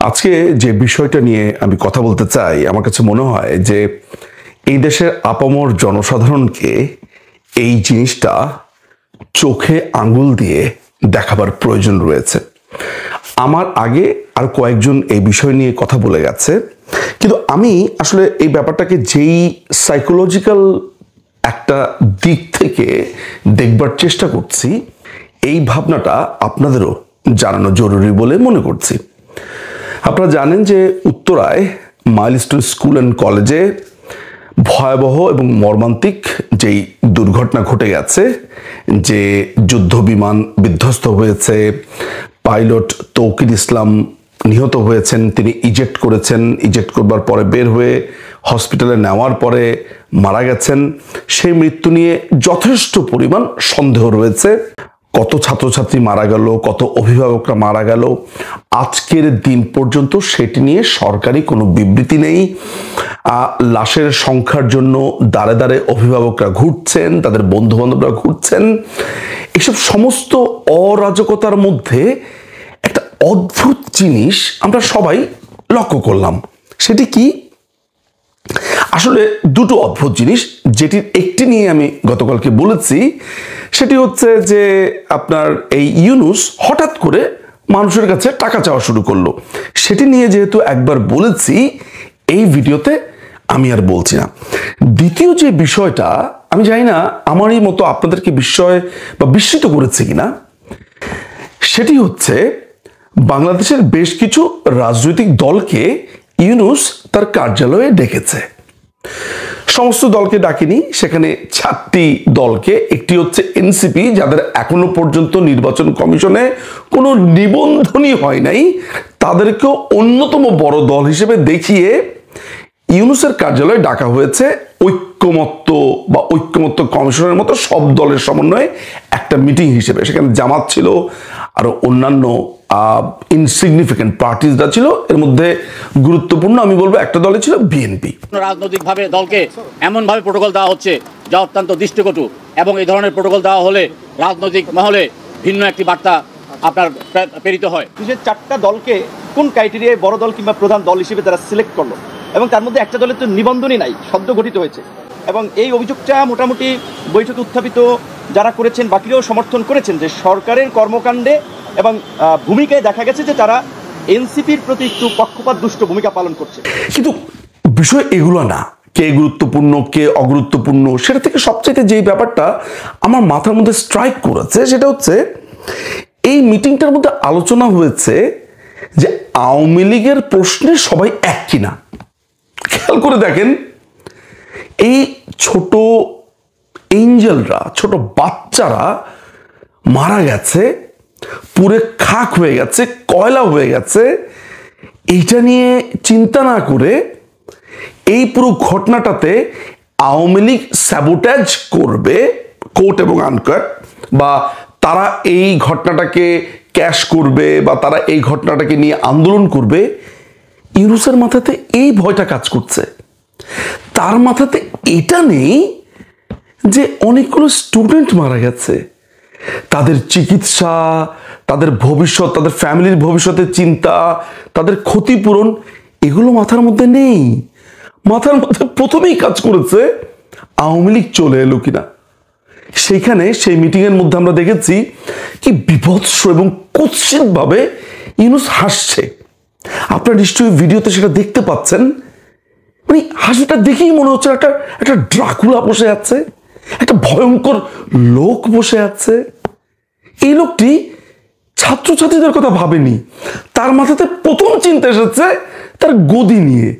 আজকে যে বিষয়টা নিয়ে আমি কথা বলতে চাই, আমার কাছে মনে হয় যে এই দেশের আপামর জনসাধারণকে এই জিনিসটা চোখে আঙ্গুল দিয়ে দেখাবার প্রয়োজন রয়েছে। আমার আগে আর কয়েকজন এই বিষয় নিয়ে কথা বলে গেছে, কিন্তু আমি আসলে এই ব্যাপারটাকে যেই সাইকোলজিক্যাল একটা দিক থেকে দেখবার চেষ্টা করছি, এই ভাবনাটা আপনাদেরও জানানো জরুরি বলে মনে করছি। আপনারা জানেন যে উত্তরায় মাইলস্টোন স্কুল অ্যান্ড কলেজে ভয়াবহ এবং মর্মান্তিক যেই দুর্ঘটনা ঘটে গেছে, যে যুদ্ধ বিমান বিধ্বস্ত হয়েছে, পাইলট তৌকির ইসলাম নিহত হয়েছেন, তিনি ইজেক্ট করেছেন, ইজেক্ট করবার পরে বের হয়ে হসপিটালে নেওয়ার পরে মারা গেছেন। সেই মৃত্যু নিয়ে যথেষ্ট পরিমাণ সন্দেহ রয়েছে। কত ছাত্রছাত্রী মারা গেল, কত অভিভাবকরা মারা গেল, আজকের দিন পর্যন্ত সেটি নিয়ে সরকারি কোনো বিবৃতি নেই। লাশের সংখ্যার জন্য দাঁড়ে দাঁড়ে অভিভাবকরা ঘুরছেন, তাদের বন্ধু বান্ধবরা ঘুরছেন। এসব সমস্ত অরাজকতার মধ্যে একটা অদ্ভুত জিনিস আমরা সবাই লক্ষ্য করলাম। সেটি কি? আসলে দুটো অদ্ভুত জিনিস, যেটির একটি নিয়ে আমি গতকালকে বলেছি। সেটি হচ্ছে যে আপনার এই ইউনূস হঠাৎ করে মানুষের কাছে টাকা চাওয়া শুরু করলো। সেটি নিয়ে যেহেতু একবার বলেছি, এই ভিডিওতে আমি আর বলছি না। দ্বিতীয় যে বিষয়টা, আমি জানি না আমারই মতো আপনাদেরকে বিস্ময় বা বিস্মিত করেছে কিনা, সেটি হচ্ছে বাংলাদেশের বেশ কিছু রাজনৈতিক দলকে ইউনূস তার কার্যালয়ে ডেকেছে। সমস্ত দলকে ডাকেনি, সেখানে 4টি দলকে। একটি হচ্ছে এনসিপি, যাদের এখনো পর্যন্ত নির্বাচন কমিশনে কোনো নিবন্ধনই হয় নাই, তাদেরকেও অন্যতম বড় দল হিসেবে দেখিয়ে ইউনূসের কার্যালয়ে ডাকা হয়েছে। ঐক্যমত্য কমিশনের মতো সব দলের সমন্বয়ে একটা মিটিং হিসেবে। সেখানে জামাত ছিল, আরো অন্যান্য ইনসিগনিফিকেন্ট পার্টিসরা ছিল। এর মধ্যে গুরুত্বপূর্ণ আমি বলবো একটা দলে ছিল বিএনপি। রাজনৈতিকভাবে দলকে এমনভাবে প্রোটোকল দেওয়া হচ্ছে যা অত্যন্ত দৃষ্টিকটু, এবং এই ধরনের প্রোটোকল দেওয়া হলে রাজনৈতিক মহলে ভিন্ন একটি বার্তা আপনার প্রেরিত হয়। যে 4টা দলকে কোন ক্রাইটেরিয়ায় বড় দল কিংবা প্রধান দল হিসেবে তারা সিলেক্ট করলো, এবং তার মধ্যে একটা দলের তো নিবন্ধনই নাই, সদ্য গঠিত হয়েছে। এবং এই অভিযোগটা মোটামুটি বৈঠকে উত্থাপিত যারা করেছেন বাকিরাও সমর্থন করেছেন যে সরকারের কর্মকাণ্ডে এবং ভূমিকায় দেখা গেছে যে তারা এনসিপির প্রতি একটু পক্ষপাত দুষ্ট ভূমিকা পালন করছে। কিন্তু বিষয় এগুলো না, কে গুরুত্বপূর্ণ কে অগুরুত্বপূর্ণ, সেটা থেকে সবচেয়ে যে ব্যাপারটা আমার মাথার মধ্যে স্ট্রাইক করেছে, সেটা হচ্ছে এই মিটিংটার মধ্যে আলোচনা হয়েছে যে আওয়ামী লীগের প্রশ্নে সবাই এক কিনা। খেয়াল করে দেখেন, এই ছোট এঞ্জেলরা, ছোট বাচ্চারা মারা গেছে, পুরে খাক হয়ে গেছে, কয়লা হয়ে গেছে। এইটা নিয়ে চিন্তা না করে এই পুরো ঘটনাটাতে আওয়ামী লীগ স্যাবোটেজ করবে, কোট এবং আনকোট, বা তারা এই ঘটনাটাকে ক্যাশ করবে, বা তারা এই ঘটনাটাকে নিয়ে আন্দোলন করবে। ইউনূসের মাথাতে এই ভয়টা কাজ করছে। তার মাথাতে এটা নেই যে অনেকগুলো স্টুডেন্ট মারা গেছে, তাদের চিকিৎসা, তাদের ভবিষ্যৎ, তাদের ফ্যামিলির ভবিষ্যতের চিন্তা, তাদের ক্ষতিপূরণ, এগুলো মাথার মধ্যে নেই। মাথার মধ্যে প্রথমেই কাজ করেছে আওয়ামী লীগ চলে এলো কিনা। সেইখানে সেই মিটিংয়ের মধ্যে আমরা দেখেছি কি বিভৎস এবং কুৎসিত ভাবে ইউনূস হাসছে। আপনারা নিশ্চয়ই ভিডিওতে সেটা দেখতে পাচ্ছেন। মানে হাসিটা দেখেই মনে হচ্ছে একটা ড্রাকুলা বসে আছে, একটা ভয়ঙ্কর লোক বসে আছে। এই লোকটি ছাত্রছাত্রীদের কথা ভাবেনি, তার মাথাতে প্রথম চিন্তা এসেছে তার গদি নিয়ে।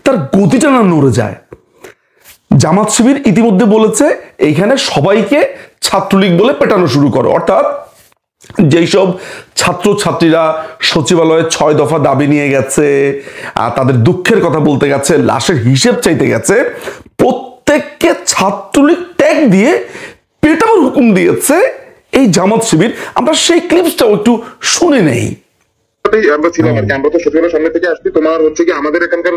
তার গদিটা না নড়ে যায়। জামাত শিবির ইতিমধ্যে বলেছে এইখানে সবাইকে ছাত্রলীগ বলে পেটানো শুরু করো, অর্থাৎ যেই সব ছাত্রছাত্রীরা সচিবালয়ে 6 দফা দাবি নিয়ে গেছে, তাদের দুঃখের কথা বলতে গেছে, লাশের হিসেব চাইতে গেছে, প্রত্যেককে ছাত্রলীগ ট্যাগ দিয়ে পেটানোর হুকুম দিয়েছে এই জামাত শিবির। আমরা সেই ক্লিপসটাও একটু শুনে নেই। আমরা ছিলাম আর কি, আমরা তো সচিবালয়ের সামনে থেকে আসছি। তোমার হচ্ছে কি আমাদের এখানকার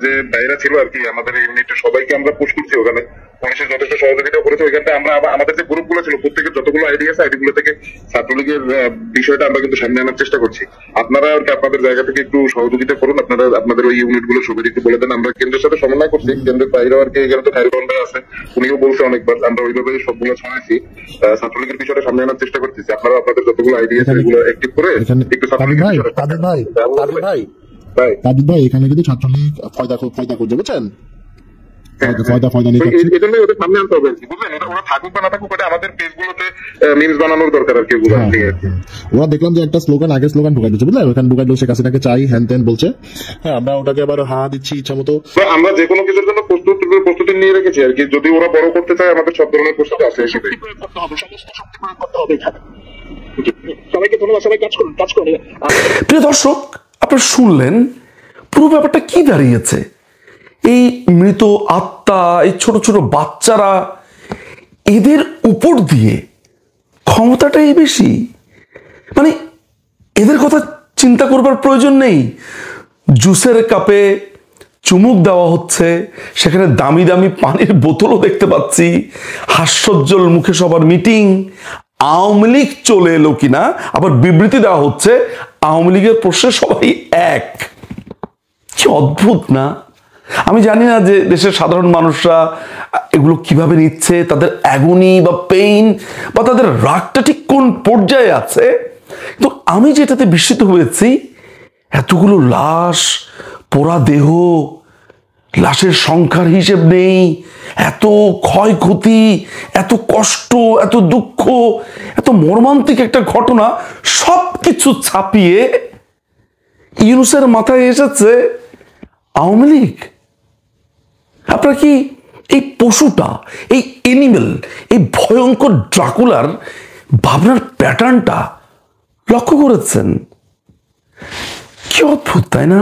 যে ভাইরা ছিল আর কি, আমাদের ইউনিটের সবাইকে আমরা পুশ করছি ওখানে। পুলিশের যথেষ্ট সহযোগিতা করেছে। ওইখানটা আমরা আমাদের যে গ্রুপগুলো ছিল প্রত্যেকের যতগুলো আইডি আছে আইডিগুলো থেকে ছাত্রলীগের বিষয়টা আমরা কিন্তু সামনে আনার চেষ্টা করছি। আপনারা আর কি আপনাদের জায়গা থেকে একটু সহযোগিতা করুন, আপনারা আপনাদের ওই ইউনিট গুলো ছবি একটু বলে দেন। আমরা কেন্দ্রের সাথে সমন্বয় করছি, কেন্দ্রের বাইরেও আর কি এখানে তো খায়রুল ভাই আছে, উনিও বলছে অনেকবার, আমরা ওইভাবে সবগুলো ছড়াইছি, ছাত্রলীগের বিষয়টা সামনে আনার চেষ্টা করতেছি। আপনারা আপনাদের যতগুলো আইডি আছে এগুলো অ্যাক্টিভ করে একটু ছাত্রলীগের ভাই এখানে কিন্তু ছাত্রলীগ ফয়দা করছে, বুঝছেন? ফয়দা নিয়ে এই জন্যই ওদের সামনে আনতে হবে, বুঝলেন? ওরা থাকুক বা না থাকুক, ওটা আমাদের পেজগুলোতে মিমস বানানোর দরকার আর কি। ওরা দেখলাম যে একটা আগের স্লোগান ঢুকাই দিচ্ছে, বুঝলেন? ওখানে ঢুকাই দিল শেখ হাসিনাকে চাই, হ্যান ত্যান বলছে। হ্যাঁ, আমরা ওটাকে আবার দিচ্ছি ইচ্ছা মতো। আমরা যে কোনো কিছুর জন্য প্রস্তুতি নিয়ে রেখেছি আর কি। যদি ওরা বড় করতে চায় আমাদের সব ধরনের প্রস্তুতি আছে। সমস্ত শক্তি প্রয়োগ করতে হবে এখানে। সবাইকে ধন্যবাদ, সবাই কাজ করুন। প্রিয় দর্শক, আপনারা শুনলেন পুরো ব্যাপারটা কি দাঁড়িয়েছে। এই মৃত আত্মা, এই ছোট ছোট বাচ্চারা, এদের উপর দিয়ে ক্ষমতাটাই বেশি। মানে এদের কথা চিন্তা করবার প্রয়োজন নেই। জুসের কাপে চুমুক দেওয়া হচ্ছে, সেখানে দামি দামি পানির বোতলও দেখতে পাচ্ছি, হাস্যোজ্জ্বল মুখে সবার মিটিং। আওয়ামী লীগ চলে এলো কিনা আবার বিবৃতি দেওয়া হচ্ছে আওয়ামী লীগের প্রশ্নে সবাই এক। কি অদ্ভুত না? আমি জানি না যে দেশের সাধারণ মানুষরা এগুলো কিভাবে নিচ্ছে, তাদের অ্যাগনি বা পেইন বা তাদের রাগটা ঠিক কোন পর্যায়ে আছে। কিন্তু আমি যেটাতে বিস্মিত হয়েছি, এতগুলো লাশ, পোড়া দেহ, লাশের সংখ্যার হিসেব নেই, এত ক্ষয়ক্ষতি, এত কষ্ট, এত দুঃখ, এত মর্মান্তিক একটা ঘটনা, সবকিছু ছাপিয়ে ইউনূসের মাথায় এসেছে আওয়ামী লীগ। আপনারা কি এই পশুটা, এই এনিমেল, এই ভয়ঙ্কর ড্রাকুলার ভাবনার প্যাটার্নটা লক্ষ্য করেছেন? কি অদ্ভুত, তাই না?